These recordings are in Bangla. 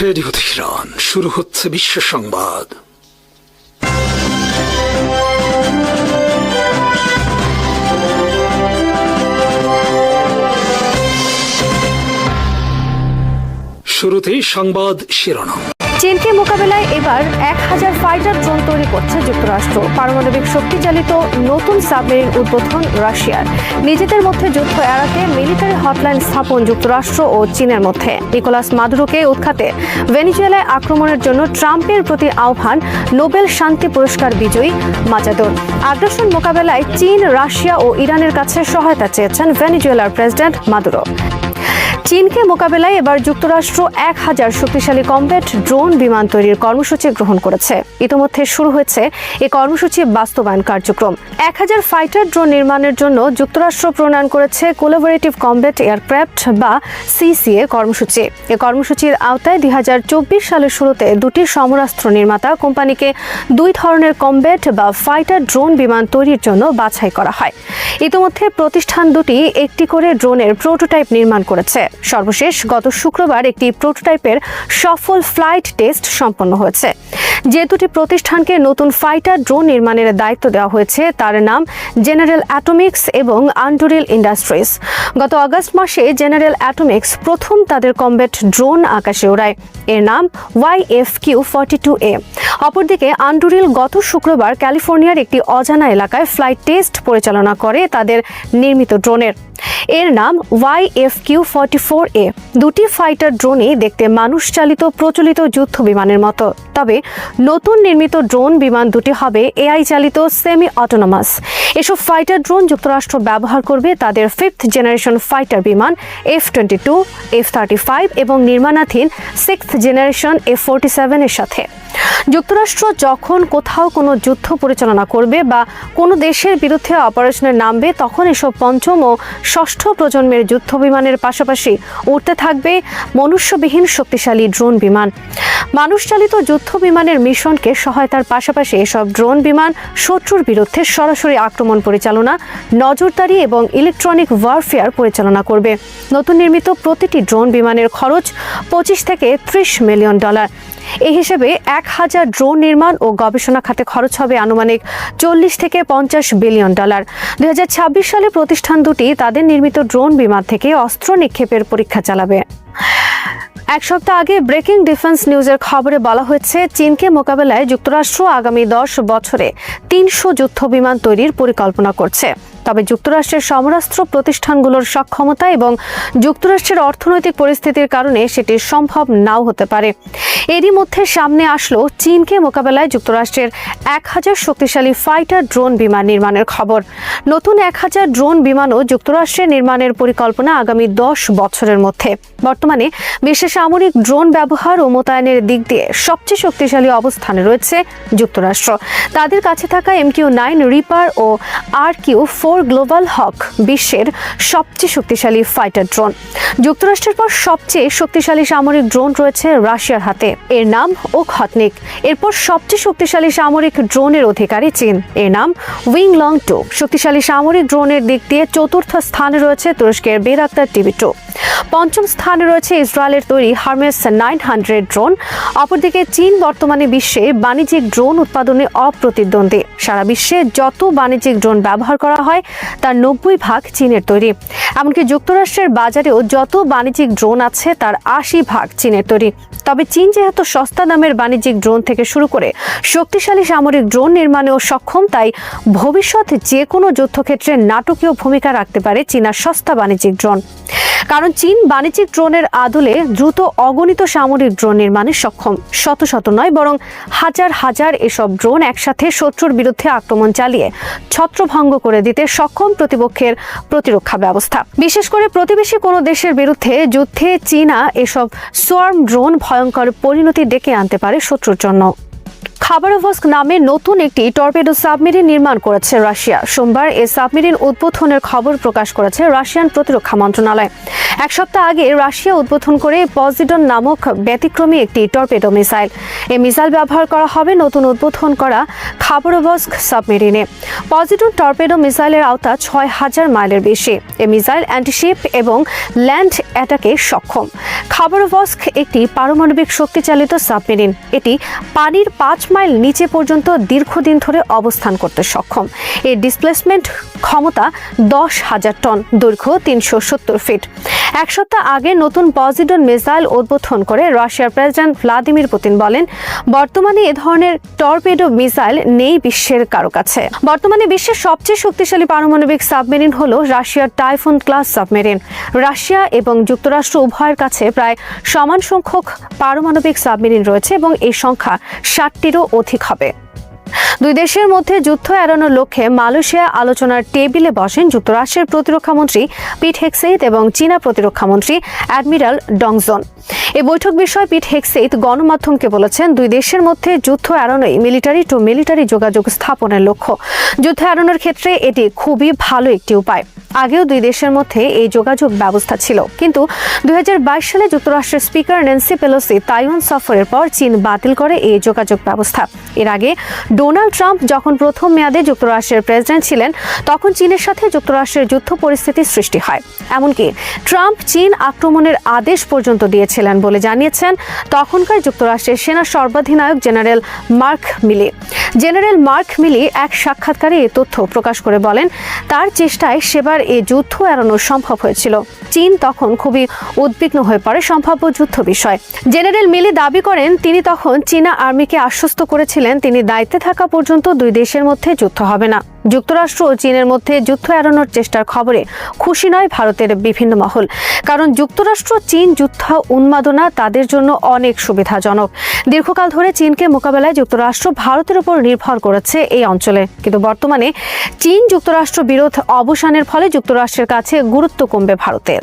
রেডিও তেহরান, শুরু হচ্ছে বিশ্ব সংবাদ। শুরুতেই সংবাদ শিরোনাম। চীনকে মোকাবেলায় এবার 1000 ফাইটার ড্রোন তৈরি করছে যুক্তরাষ্ট্র। পারমাণবিক শক্তিচালিত নতুন সাবমেরিন উদ্বোধন রাশিয়ার। নিজেদের মধ্যে যুদ্ধ এড়াতে মিলিটারি হটলাইন স্থাপন যুক্তরাষ্ট্র ও চীনের মধ্যে। নিকোলাস মাদুরোকে উৎখাতে ভেনেজুয়েলায় আক্রমণের জন্য ট্রাম্পের প্রতি আহ্বান নোবেল শান্তি পুরস্কার বিজয়ী মাজাদোর। আগ্রাসন মোকাবেলায় চীন, রাশিয়া ও ইরানের কাছে সহায়তা চেয়েছেন ভেনেজুয়েলার প্রেসিডেন্ট মাদুরো। চীনকে মোকাবেলায় এবার যুক্তরাষ্ট্র 1000 শক্তিশালী কমব্যাট ড্রোন বিমান তৈরির কর্মসূচি গ্রহণ করেছে। ইতিমধ্যে শুরু হয়েছে এই কর্মসূচি বাস্তবায়ন কার্যক্রম। 1000 ফাইটার ড্রোন নির্মাণের জন্য যুক্তরাষ্ট্র প্রণয়ন করেছে কোলাবোরেটিভ কমব্যাট এয়ারক্রাফট বা সিসিএ কর্মসূচি। এই কর্মসূচির আওতায় 2024 সালের শুরুতে দুটি সমরাস্ত্র নির্মাতা কোম্পানিকে 2 ধরনের কমব্যাট বা ফাইটার ড্রোন বিমান তৈরির জন্য বাছাই করা হয়। ইতিমধ্যে প্রতিষ্ঠান দুটি একটি করে ড্রোনের প্রোটোটাইপ নির্মাণ করেছে। সর্বশেষ গত শুক্রবার একটি প্রোটোটাইপের সফল ফ্লাইট টেস্ট সম্পন্ন হয়েছে। যে দুটি প্রতিষ্ঠানকে নতুন ফাইটার ড্রোন নির্মাণের দায়িত্ব দেওয়া হয়েছে তার নাম জেনারেল অ্যাটমিক্স এবং আন্ডুরিল ইন্ডাস্ট্রিজ। গত আগস্ট মাসে জেনারেল অ্যাটমিক্স প্রথম তাদের কমব্যাট ড্রোন আকাশে ওড়ায়। এর নাম YFQ-42A। অপরদিকে আন্ডুরিল গত শুক্রবার ক্যালিফোর্নিয়ার একটি অজানা এলাকায় ফ্লাইট টেস্ট পরিচালনা করে তাদের নির্মিত ড্রোনের। এর নাম YFQ-44A। দুটি ফাইটার ড্রোনই দেখতে মানুষ চালিত প্রচলিত যুদ্ধ বিমানের মতো, তবে নতুন নির্মিত ড্রোন বিমান দুটি হবে AI চালিত সেমি অটোনমাস। এসব ফাইটার ড্রোন যুক্তরাষ্ট্র ব্যবহার করবে তাদের 5th জেনারেশন ফাইটার বিমান F-22, F-35 এবং নির্মাণাধীন 6th জেনারেশন F-47 এর সাথে। যুক্তরাষ্ট্র যখন কোথাও কোনো যুদ্ধ পরিচালনা করবে বা কোনো দেশের বিরুদ্ধে অপারেশনে নামবে, তখন এসব পঞ্চম ও ষষ্ঠ প্রজন্মের যুদ্ধ বিমানের পাশাপাশি উঠতে থাকবে মনুষ্যবিহীন শক্তিশালী ড্রোন বিমান। মানুষ চালিত যুদ্ধ বিমানের মিশনকে সহায়তার পাশাপাশি এসব ড্রোন বিমান শত্রুর বিরুদ্ধে সরাসরি আক্রমণ পরিচালনা, নজরদারি এবং ইলেকট্রনিক ওয়ারফেয়ার পরিচালনা করবে। নতুন নির্মিত প্রতিটি ড্রোন বিমানের খরচ $25 থেকে $30 মিলিয়ন। এই হিসেবে 1000 ড্রোন নির্মাণ ও গবেষণা খাতে খরচ হবে আনুমানিক $40 থেকে $50 বিলিয়ন। 2026 সালে প্রতিষ্ঠান দুটি তাদের নির্মিত ড্রোন বিমান থেকে অস্ত্র নিক্ষেপের পরীক্ষা চালাবে। এক সপ্তাহ আগে ব্রেকিং ডিফেন্স নিউজের খবরে বলা হয়েছে, চীনকে মোকাবেলায় যুক্তরাষ্ট্র আগামী 10 বছরে 300 যুদ্ধ বিমান তৈরির পরিকল্পনা করছে। তবে যুক্তরাষ্ট্রের সমরাস্ত্র প্রতিষ্ঠানগুলোর সক্ষমতা এবং যুক্তরাষ্ট্রের অর্থনৈতিক পরিস্থিতির কারণে সেটি সম্ভব নাও হতে পারে। এরই মধ্যে সামনে আসলো চীনকে মোকাবেলায় যুক্তরাষ্ট্রের 1000 শক্তিশালী ফাইটার ড্রোন বিমান নির্মাণের খবর। নতুন 1000 ড্রোন বিমানও যুক্তরাষ্ট্রের নির্মাণের পরিকল্পনা আগামী 10 বছরের মধ্যে। বর্তমানে বিশ্বে সামরিক ড্রোন ব্যবহার ও মোতায়েনের দিক দিয়ে সবচেয়ে শক্তিশালী অবস্থানে রয়েছে যুক্তরাষ্ট্র। তাদের কাছে থাকা MQ-9 রিপার ও RQ-4 গ্লোবাল হক বিশ্বের সবচেয়ে শক্তিশালী ফাইটার ড্রোন। যুক্তরাষ্ট্রের পর সবচেয়ে শক্তিশালী সামরিক ড্রোন রয়েছে রাশিয়ার হাতে। এর নাম ওখহটনিক। এরপর সবচেয়ে শক্তিশালী সামরিক ড্রোনের অধিকারী চীন। এর নাম উইংলং 2। শক্তিশালী সামরিক ড্রোনের দিক দিয়ে চতুর্থ স্থানে রয়েছে তুরস্কের বেরাক্তার TB2। পঞ্চম স্থানে রয়েছে ইসরায়েলের তৈরি হারমেস 900 ড্রোন। অপরদিকে চীন বর্তমানে বিশ্বে বাণিজ্যিক ড্রোন উৎপাদনে অপ্রতিদ্বন্দ্বী। সারা বিশ্বে যত বাণিজ্যিক ড্রোন ব্যবহার করা হয় তার 90% চীনের তৈরি। এমনকি যুক্তরাষ্ট্রের বাজারেও যত বাণিজ্যিক ড্রোন আছে তার 80% চীনের তৈরি। তবে চীন যেহেতু সস্তা দামের বাণিজ্যিক ড্রোন থেকে শুরু করে শক্তিশালী সামরিক ড্রোন নির্মাণেও সক্ষম, তাই ভবিষ্যৎ যে কোনো যুদ্ধক্ষেত্রে নাটকীয় ভূমিকা রাখতে পারে চীনা সস্তা বাণিজ্যিক ড্রোন। কারণ চীন বাণিজ্যিক ড্রোনের আদলে দ্রুত অগণিত সামরিক ড্রোন নির্মাণে সক্ষম। শত শত নয়, বরং হাজার হাজার এসব ড্রোন একসাথে শত্রুর বিরুদ্ধে আক্রমণ চালিয়ে ছত্রভঙ্গ করে দিতে সক্ষম প্রতিপক্ষের প্রতিরক্ষা ব্যবস্থা। বিশেষ করে প্রতিবেশী কোনো দেশের বিরুদ্ধে যুদ্ধে চীনা এসব সোয়ার্ম ড্রোন ভয়ঙ্কর পরিণতি ডেকে আনতে পারে শত্রুর জন্য। খাবারোভস্ক নামে নতুন একটি টর্পেডো সাবমেরিন নির্মাণ করেছে রাশিয়া। সোমবার এই সাবমেরিন উদ্বোধনের খবর প্রকাশ করেছে রাশিয়ান প্রতিরক্ষা মন্ত্রণালয়। এক সপ্তাহ আগে রাশিয়া উদ্বোধন করে পজিডন নামক ব্যতিক্রমী একটি টর্পেডো মিসাইল। এই মিসাইল ব্যবহার করা হবে নতুন উদ্বোধন করা খাবারোভস্ক সাবমেরিনে। পজিডন টর্পেডো মিসাইলের আওতা ৬,০০০ মাইলের বেশি। এই মিসাইল অ্যান্টিশিপ এবং ল্যান্ড অ্যাটাকে সক্ষম। খাবারোভস্ক একটি পারমাণবিক শক্তিচালিত সাবমেরিন। এটি পানির ৫ মাইল নিচে পর্যন্ত দীর্ঘদিন ধরে অবস্থান করতে সক্ষম। এর ডিসপ্লেসমেন্ট ক্ষমতা ১০,০০০ টন, দৈর্ঘ্য ৩৭০ ফিট। এক সপ্তাহ আগে নতুন পজিডন মিসাইল উদ্বোধন করে রাশিয়ার প্রেসিডেন্ট ভ্লাদিমির পুতিন বলেন, বর্তমানে এ ধরনের টর্পেডো মিসাইল নেই বিশ্বের কারো কাছে। বর্তমানে বিশ্বের সবচেয়ে শক্তিশালী পারমাণবিক সাবমেরিন হল রাশিয়ার টাইফুন ক্লাস সাবমেরিন। রাশিয়া এবং যুক্তরাষ্ট্র উভয়ের কাছে প্রায় সমান সংখ্যক পারমাণবিক সাবমেরিন রয়েছে এবং এই সংখ্যা ৬০টিরও অধিক হবে। দুই দেশের মধ্যে যুদ্ধ এড়ানোর লক্ষ্যে মালয়েশিয়া আলোচনার টেবিলে বসেন যুক্তরাষ্ট্রের প্রতিরক্ষামন্ত্রী পিট হেগসেইথ এবং চীনা প্রতিরক্ষামন্ত্রী অ্যাডমিরাল ডং জুন। এই বৈঠক বিষয়ে পিট হেগসেইথ গণমাধ্যমকে বলেছেন, দুই দেশের মধ্যে যুদ্ধ এড়ানোই মিলিটারি টু মিলিটারি যোগাযোগ স্থাপনের লক্ষ্য। যুদ্ধ এড়ানোর ক্ষেত্রে এটি খুবই ভালো একটি উপায়। আগেও দুই দেশের মধ্যে এই যোগাযোগ ব্যবস্থা ছিল, কিন্তু ২০২২ সালে যুক্তরাষ্ট্রের স্পিকার ন্যান্সি পেলোসি তাইওয়ান সফরের পর চীন বাতিল করে এই যোগাযোগ ব্যবস্থা। এর আগে ডোনাল্ড ট্রাম্প যখন প্রথম মেয়াদে যুক্তরাষ্ট্রের প্রেসিডেন্ট ছিলেন, তখন চীনের সাথে যুক্তরাষ্ট্রের যুদ্ধ পরিস্থিতির সৃষ্টি হয়। এমনকি ট্রাম্প চীন আক্রমণের আদেশ পর্যন্ত দিয়েছিলেন বলে জানিয়েছেন তখনকার যুক্তরাষ্ট্রের সেনা সর্বাধিনায়ক general Mark Milley. General Mark Milley এক সাক্ষাৎকারে এই তথ্য প্রকাশ করে বলেন, তার চেষ্টায় সেবার এই যুদ্ধ এড়ানো সম্ভব হয়েছিল। চীন তখন খুবই উদ্বিগ্ন হয়ে পড়ে সম্ভাব্য যুদ্ধ বিষয়। জেনারেল মিলি দাবি করেন, তিনি তখন চীনা আর্মিকে আশ্বস্ত করেছিলেন তিনি দায়িত্বে থাকা পর্যন্ত দুই দেশের মধ্যে যুদ্ধ হবে না। যুক্তরাষ্ট্র ও চীনের মধ্যে যুদ্ধ এড়ানোর চেষ্টার খবরে খুশি নয় ভারতের বিভিন্ন মহল, কারণ যুক্তরাষ্ট্র চীন যুদ্ধ উন্মাদনা তাদের জন্য অনেক সুবিধাজনক। দীর্ঘকাল ধরে চীনকে মোকাবেলায় যুক্তরাষ্ট্র ভারতের উপর নির্ভর করেছে এই অঞ্চলে, কিন্তু বর্তমানে চীন যুক্তরাষ্ট্র বিরোধ অবসানের ফলে যুক্তরাষ্ট্রের কাছে গুরুত্ব কমবে ভারতের।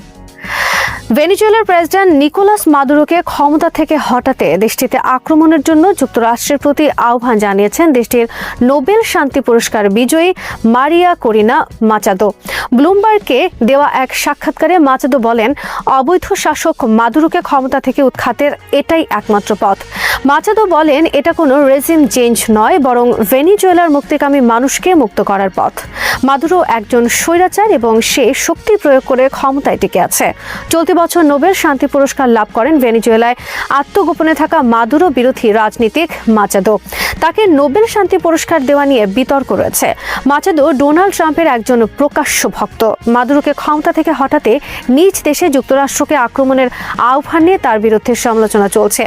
ভেনেজুয়েলার প্রেসিডেন্ট নিকোলাস মাদুরোকে ক্ষমতা থেকে হটাতে দেশটিতে আক্রমণের জন্য যুক্তরাষ্ট্রের প্রতি আহ্বান জানিয়েছেন দেশটির নোবেল শান্তি পুরস্কার বিজয়ী মারিয়া করিনা মাচাদো। ব্লুমবার্গকে দেওয়া এক সাক্ষাৎকারে মাচাদো বলেন, অবৈধ শাসক মাদুরোকে ক্ষমতা থেকে উৎখাতের এটাই একমাত্র পথ। মাচাদো বলেন, এটা কোনো রেজিম চেঞ্জ নয়, বরং ভেনেজুয়েলার মুক্তিকামী মানুষকে মুক্ত করার পথ। মাদুরো একজন স্বৈরাচার এবং সে শক্তি প্রয়োগ করে ক্ষমতায় টিকে আছে। চলতি বছর নোবেল শান্তি পুরস্কার লাভ করেন ভেনেজুয়েলায় আত্মগোপনে থাকা মাদুরো বিরোধী রাজনীতিক মাচাদো। তাকে নোবেল শান্তি পুরস্কার দেওয়া নিয়ে বিতর্ক রয়েছে। মাচাদো ডোনাল্ড ট্রাম্পের একজন প্রকাশ্য ভক্ত। মাদুরোকে ক্ষমতা থেকে হটাতে নিজ দেশে যুক্তরাষ্ট্রকে আক্রমণের আহ্বান নিয়ে তার বিরুদ্ধে সমালোচনা চলছে।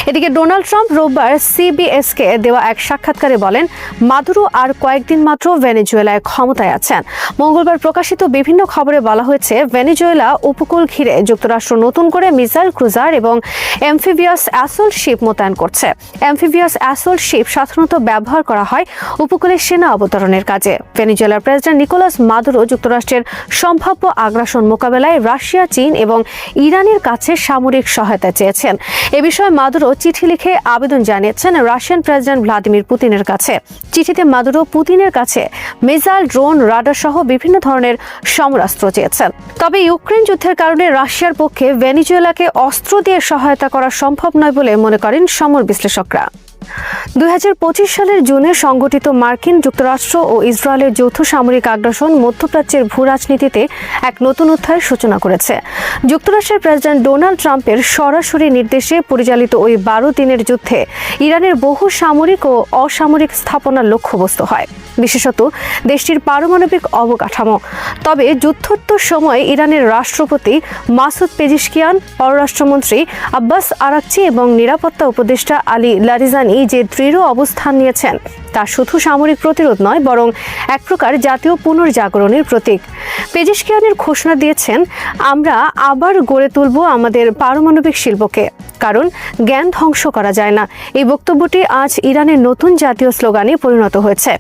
এদিকে ডোনাল্ড ট্রাম্প রোববার সিবিএসকে দেওয়া এক সাক্ষাৎকারে বলেন, মাদুরো আর কয়েকদিন মাত্র ভেনেজুয়েলায় ক্ষমতায় আছেন। মঙ্গলবার প্রকাশিত বিভিন্ন খবরে বলা হয়েছে, ভেনেজুয়েলা উপকূল ঘিরে যুক্তরাষ্ট্র নতুন করে মিসাইল ক্রুজার এবং অ্যাম্ফিবিয়াস অ্যাসল্ট শিপ মোতায়েন করছে। অ্যাম্ফিবিয়াস অ্যাসল্ট শিপ সাধারণত ব্যবহার করা হয় উপকূলের সেনা অবতরণের কাজে। ভেনেজুয়েলার প্রেসিডেন্ট নিকোলাস মাদুরো যুক্তরাষ্ট্রের সম্ভাব্য আগ্রাসন মোকাবেলায় রাশিয়া, চীন এবং ইরানের কাছে সামরিক সহায়তা চেয়েছেন। এ বিষয়ে মাদুরো চিঠি লিখে আবেদন জানিয়েছেন রাশিয়ান প্রেসিডেন্ট ভ্লাদিমির পুতিনের কাছে। চিঠিতে মাদুরো পুতিনের কাছে মিসাইল, ড্রোন, রাডার সহ বিভিন্ন ধরনের সমরাস্ত্র চেয়েছেন। তবে ইউক্রেন যুদ্ধের কারণে রাশিয়ার পক্ষে ভেনেজুয়েলাকে অস্ত্র দিয়ে সহায়তা করা সম্ভব নয় বলে মনে করেন সমর বিশ্লেষকরা। ২০২৫ সালের জুনে সংঘটিত মার্কিন যুক্তরাষ্ট্র ও ইসরায়েলের যৌথ সামরিক আগ্রাসন মধ্যপ্রাচ্যের ভূরাজনীতিতে এক নতুন অধ্যায়ের সূচনা করেছে। যুক্তরাষ্ট্রের প্রেসিডেন্ট ডোনাল্ড ট্রাম্পের সরাসরি নির্দেশে পরিচালিত ওই ১২ দিনের যুদ্ধে ইরানের বহু সামরিক ও অসামরিক স্থাপনার লক্ষ্যবস্তু হয়, বিশেষত দেশটির পারমাণবিক অবকাঠামো। তবে যুদ্ধোত্তর সময়ে ইরানের রাষ্ট্রপতি মাসুদ পেজিশকিয়ান, পররাষ্ট্রমন্ত্রী আব্বাস আরাকচি এবং নিরাপত্তা উপদেষ্টা আলী লারিজানি যে দৃঢ় অবস্থান নিয়েছেন তা শুধু সামরিক প্রতিরোধ নয়, বরং এক প্রকার জাতীয় পুনর্জাগরণের প্রতীক। পেজিশকিয়ানের ঘোষণা দিয়েছেন, আমরা আবার গড়ে তুলব আমাদের পারমাণবিক শিল্পকে, কারণ জ্ঞান ধ্বংস করা যায় না। এই বক্তব্যটি আজ ইরানের নতুন জাতীয় স্লোগানে পরিণত হয়েছে।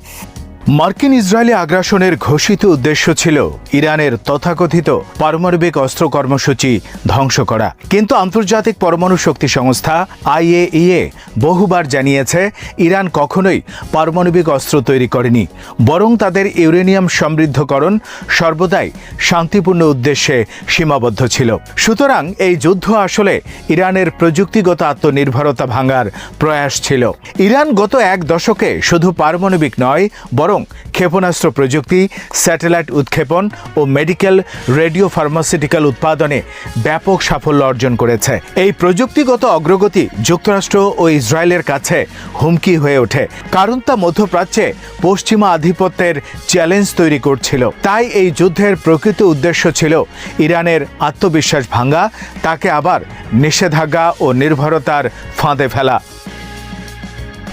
মার্কিন ইসরায়েলি আগ্রাসনের ঘোষিত উদ্দেশ্য ছিল ইরানের তথাকথিত পারমাণবিক অস্ত্র কর্মসূচি ধ্বংস করা, কিন্তু আন্তর্জাতিক পরমাণু শক্তি সংস্থা IAEA বহুবার জানিয়েছে ইরান কখনোই পারমাণবিক অস্ত্র তৈরি করেনি, বরং তাদের ইউরেনিয়াম সমৃদ্ধকরণ সর্বদাই শান্তিপূর্ণ উদ্দেশ্যে সীমাবদ্ধ ছিল। সুতরাং এই যুদ্ধ আসলে ইরানের প্রযুক্তিগত আত্মনির্ভরতা ভাঙার প্রয়াস ছিল। ইরান গত এক দশকে শুধু পারমাণবিক নয়, বরং ক্ষেপণাস্ত্র প্রযুক্তি, স্যাটেলাইট উৎক্ষেপণ ও মেডিকেল রেডিও ফার্মাসিউটিক্যাল উৎপাদনে ব্যাপক সাফল্য অর্জন করেছে। এই প্রযুক্তিগত অগ্রগতি যুক্তরাষ্ট্র ও ইসরায়েলের কাছে হুমকি হয়ে ওঠে, কারণ তা মধ্যপ্রাচ্যে পশ্চিমা আধিপত্যের চ্যালেঞ্জ তৈরি করছিল। তাই এই যুদ্ধের প্রকৃত উদ্দেশ্য ছিল ইরানের আত্মবিশ্বাস ভাঙা, তাকে আবার নিষেধাজ্ঞা ও নির্ভরতার ফাঁদে ফেলা।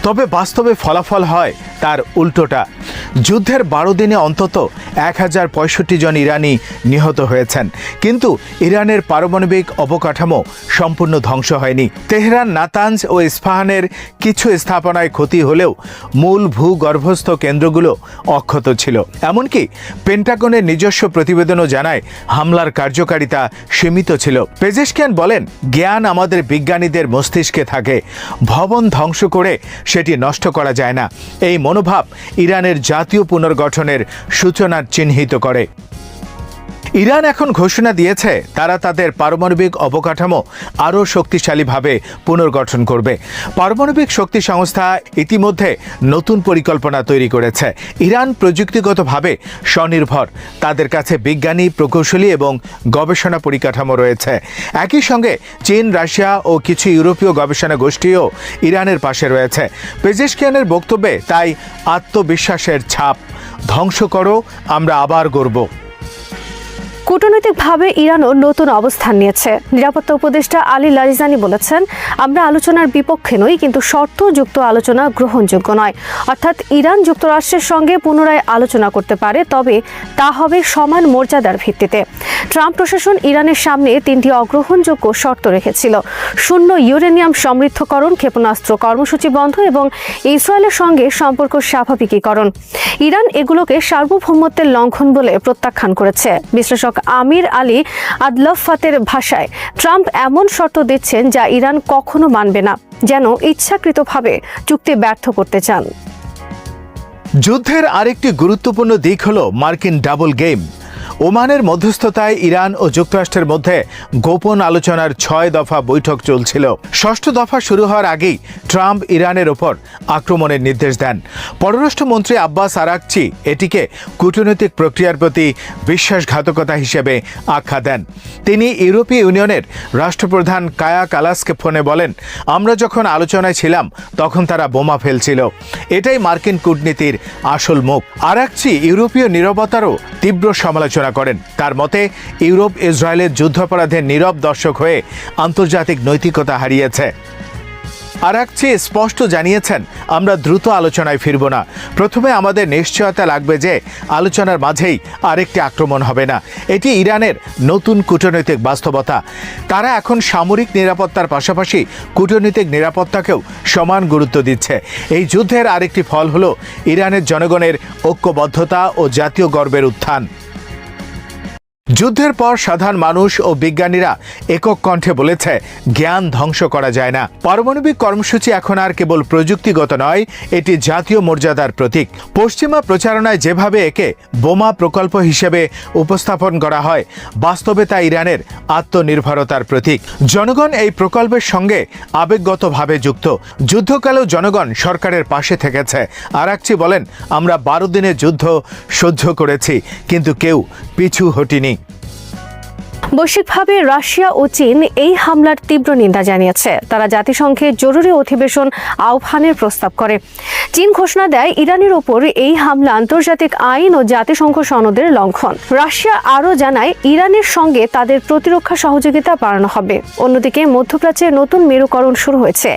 তবে বাস্তবে ফলাফল হয় তার উল্টোটা। যুদ্ধের 12 দিনে অন্তত 1065 জন ইরানি নিহত হয়েছেন, কিন্তু ইরানের পারমাণবিক অবকাঠামো সম্পূর্ণ ধ্বংস হয়নি। তেহরান, নাতানজ ও ইস্পাহানের কিছু স্থাপনায় ক্ষতি হলেও মূল ভূগর্ভস্থ কেন্দ্রগুলো অক্ষত ছিল। এমনকি পেন্টাগনের নিজস্ব প্রতিবেদনও জানায় হামলার কার্যকারিতা সীমিত ছিল। পেজেশকিয়ান বলেন, জ্ঞান আমাদের বিজ্ঞানীদের মস্তিষ্কে থাকে, ভবন ধ্বংস করে সেটি নষ্ট করা যায় না। এই মনোভাব ইরানের জাতীয় পুনর্গঠনের সূচনার চিহ্নিত করে। ইরান এখন ঘোষণা দিয়েছে তারা তাদের পারমাণবিক অবকাঠামো আরও শক্তিশালীভাবে পুনর্গঠন করবে। পারমাণবিক শক্তি সংস্থা ইতিমধ্যে নতুন পরিকল্পনা তৈরি করেছে। ইরান প্রযুক্তিগতভাবে স্বনির্ভর, তাদের কাছে বিজ্ঞানী, প্রকৌশলী এবং গবেষণা পরিকাঠামো রয়েছে। একই সঙ্গে চীন, রাশিয়া ও কিছু ইউরোপীয় গবেষণা গোষ্ঠীও ইরানের পাশে রয়েছে। পেজেশকিয়ানের বক্তব্যে তাই আত্মবিশ্বাসের ছাপ, ধ্বংস করো, আমরা আবার গড়ব। কূটনৈতিকভাবে ইরানও নতুন অবস্থান নিয়েছে। নিরাপত্তা উপদেষ্টা আলী লারিজানি বলেছেন, আমরা আলোচনার বিপক্ষে নই, কিন্তু শর্তযুক্ত আলোচনা গ্রহণযোগ্য নয়। অর্থাৎ ইরান যুক্তরাষ্ট্রের সঙ্গে পুনরায় আলোচনা করতে পারে, তবে তা হবে সমান মর্যাদার ভিত্তিতে। ট্রাম্প প্রশাসন ইরানের সামনে 3টি অগ্রহণযোগ্য শর্ত রেখেছিল: শূন্য ইউরেনিয়াম সমৃদ্ধকরণ, ক্ষেপণাস্ত্র কর্মসূচি বন্ধ এবং ইসরায়েলের সঙ্গে সম্পর্ক স্বাভাবিকীকরণ। ইরান এগুলোকে সার্বভৌমত্বের লঙ্ঘন বলে প্রত্যাখ্যান করেছে। বিশ্লেষক আমির আলী আদলফাতের ভাষায়, ট্রাম্প এমন শর্ত দিচ্ছেন যা ইরান কখনো মানবে না, যেন ইচ্ছাকৃতভাবে চুক্তি ব্যর্থ করতে চান। যুদ্ধের আরেকটি গুরুত্বপূর্ণ দিক হল মার্কিন ডাবল গেম। ওমানের মধ্যস্থতায় ইরান ও যুক্তরাষ্ট্রের মধ্যে গোপন আলোচনার 6 দফা বৈঠক চলছিল। 6ষ্ঠ দফা শুরু হওয়ার আগেই ট্রাম্প ইরানের ওপর আক্রমণের নির্দেশ দেন। পররাষ্ট্রমন্ত্রী আব্বাস আরাকচি এটিকে কূটনৈতিক প্রক্রিয়ার প্রতি বিশ্বাসঘাতকতা হিসেবে আখ্যা দেন। তিনি ইউরোপীয় ইউনিয়নের রাষ্ট্রপ্রধান কায়া কালাসকে ফোনে বলেন, আমরা যখন আলোচনায় ছিলাম তখন তারা বোমা ফেলছিল। এটাই মার্কিন কূটনীতির আসল মুখ। আরাকচি ইউরোপীয় নীরবতারও তীব্র সমালোচনা করেন। তার মতে, ইউরোপ ইসরায়েলের যুদ্ধাপরাধের নীরব দর্শক হয়ে আন্তর্জাতিক নৈতিকতা হারিয়েছে। আরাকচি স্পষ্ট জানিয়েছেন, আমরা দ্রুত আলোচনায় ফিরব না। প্রথমে আমাদের নিশ্চয়তা লাগবে যে আলোচনার মাঝেই আরেকটি আক্রমণ হবে না। এটি ইরানের নতুন কূটনৈতিক বাস্তবতা। তারা এখন সামরিক নিরাপত্তার পাশাপাশি কূটনৈতিক নিরাপত্তাকেও সমান গুরুত্ব দিচ্ছে। এই যুদ্ধের আরেকটি ফল হলো ইরানের জনগণের ঐক্যবদ্ধতা ও জাতীয় গর্বের উত্থান। যুদ্ধের পর সাধারণ মানুষ ও বিজ্ঞানীরা একক কণ্ঠে বলেছে, জ্ঞান ধ্বংস করা যায় না। পারমাণবিক কর্মসূচি এখন আর কেবল প্রযুক্তিগত নয়, এটি জাতীয় মর্যাদার প্রতীক। পশ্চিমা প্রচারণায় যেভাবে একে বোমা প্রকল্প হিসেবে উপস্থাপন করা হয়, বাস্তবে তা ইরানের আত্মনির্ভরতার প্রতীক। জনগণ এই প্রকল্পের সঙ্গে আবেগগতভাবে যুক্ত। যুদ্ধকালেও জনগণ সরকারের পাশে থেকেছে। আরাকচি বলেন, আমরা 12 দিনের যুদ্ধ সহ্য করেছি, কিন্তু কেউ পিছু হটিনি। বৈশ্বিকভাবে রাশিয়া ও চীন এই হামলার তীব্র নিন্দা জানিয়েছে। তারা জাতিসংঘে জরুরি অধিবেশন আহ্বানের প্রস্তাব করে। চীন ঘোষণা দেয়, ইরানের ওপর এই হামলা আন্তর্জাতিক আইন ও জাতিসংঘ সনদের লঙ্ঘন। রাশিয়া আরও জানায়, ইরানের সঙ্গে তাদের প্রতিরক্ষা সহযোগিতা বাড়ানো হবে। অন্যদিকে মধ্যপ্রাচ্যে নতুন মেরুকরণ শুরু হয়েছে।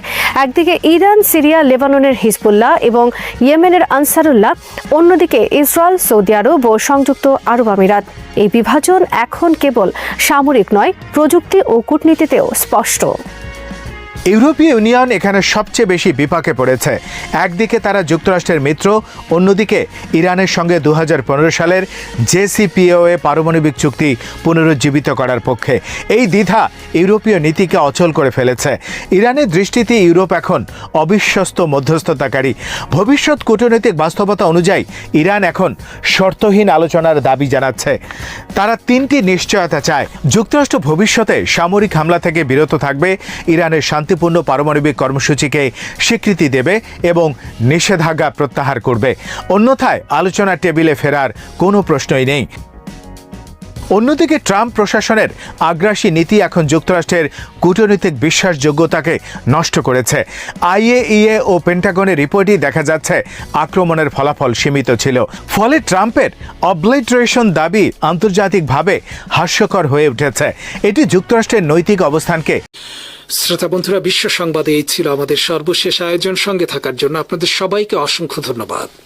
একদিকে ইরান, সিরিয়া, লেবাননের হিজবুল্লাহ এবং ইয়েমেনের আনসারুল্লাহ, অন্যদিকে ইসরায়েল, সৌদি আরব ও সংযুক্ত আরব আমিরাত। এই বিভাজন এখন কেবল সামরিক নয়, প্রযুক্তি ও কূটনীতিতেও স্পষ্ট। ইউরোপীয় ইউনিয়ন এখানে সবচেয়ে বেশি বিপাকে পড়েছে। একদিকে তারা যুক্তরাষ্ট্রের মিত্র, অন্যদিকে ইরানের সঙ্গে 2015 সালের জেসিপিওএ পারমাণবিক চুক্তি পুনরুজ্জীবিত করার পক্ষে। এই দ্বিধা ইউরোপীয় নীতিকে অচল করে ফেলেছে। ইরানের দৃষ্টিতে ইউরোপ এখন অবিশ্বস্ত মধ্যস্থতাকারী। ভবিষ্যৎ কূটনৈতিক বাস্তবতা অনুযায়ী ইরান এখন শর্তহীন আলোচনার দাবি জানাচ্ছে। তারা 3টি নিশ্চয়তা চায়। যুক্তরাষ্ট্র ভবিষ্যতে সামরিক হামলা থেকে বিরত থাকবে, ইরানের শান্তিপূর্ণ পারমাণবিক কর্মসূচিকে স্বীকৃতি দেবে এবং নিষেধাজ্ঞা প্রত্যাহার করবে। অন্যথায় আলোচনার টেবিলে ফেরার কোনো প্রশ্নই নেই। অন্যদিকে ট্রাম্প প্রশাসনের আগ্রাসী নীতি এখন যুক্তরাষ্ট্রের কূটনৈতিক বিশ্বাসযোগ্যতাকে নষ্ট করেছে। আইএইএ ও পেন্টাগনের রিপোর্টই দেখা যাচ্ছে আক্রমণের ফলাফল সীমিত ছিল। ফলে ট্রাম্পের অবলিটারেশন দাবি আন্তর্জাতিকভাবে হাস্যকর হয়ে উঠেছে। এটি যুক্তরাষ্ট্রের নৈতিক অবস্থানকে। শ্রোতা বন্ধুরা, বিশ্ব সংবাদে এই ছিল আমাদের সর্বশেষ আয়োজন। সঙ্গে থাকার জন্য আপনাদের সবাইকে অসংখ্য ধন্যবাদ।